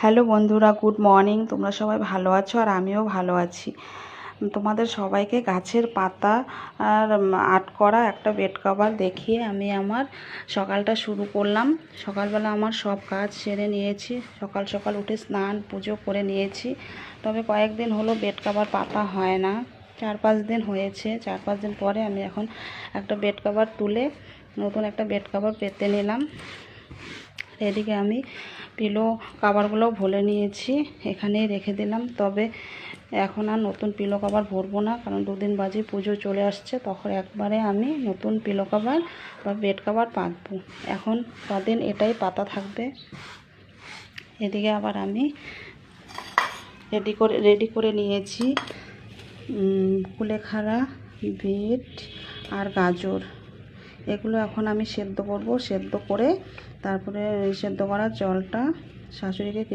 Hello বন্ধুরা, good morning. তোমরা সবাই ভালো আছো আর আমিও ভালো আছি। তোমাদের সবাইকে গাছের পাতা আর আর্ট করা একটা বেড কভার দেখিয়ে আমি আমার সকালটা শুরু করলাম। সকালবেলা আমার সব কাজ সেরে নিয়েছি, সকাল সকাল উঠে স্নান পুজো করে নিয়েছি। তবে কয়েকদিন হলো বেড কভার পাতা হয় না, 4-5 দিন হয়েছে। 4-5 দিন পরে আমি এখন একটা বেড কভার তুলে নতুন একটা বেড কভার পেতে নিলাম। এদিকে আমি পিলো কভারগুলো ভরে নিয়েছি, এখানেই রেখে দিলাম। তবে এখন আর নতুন পিলো কভার ভরবো না, কারণ 2 দিন বাদে পুজো চলে আসছে, তখন একবারে আমি নতুন পিলো কভার বা বেড কভার পাতবো। এখন কদিন এটাই পাতা থাকবে। এদিকে আবার আমি রেডি করে নিয়েছি কুলেখাড়া, বিট আর গাজর। এগুলো এখন আমি সেদ্ধ করব। সেদ্ধ করে তারপরে সেদ্ধ করা জলটা শাশুড়িকে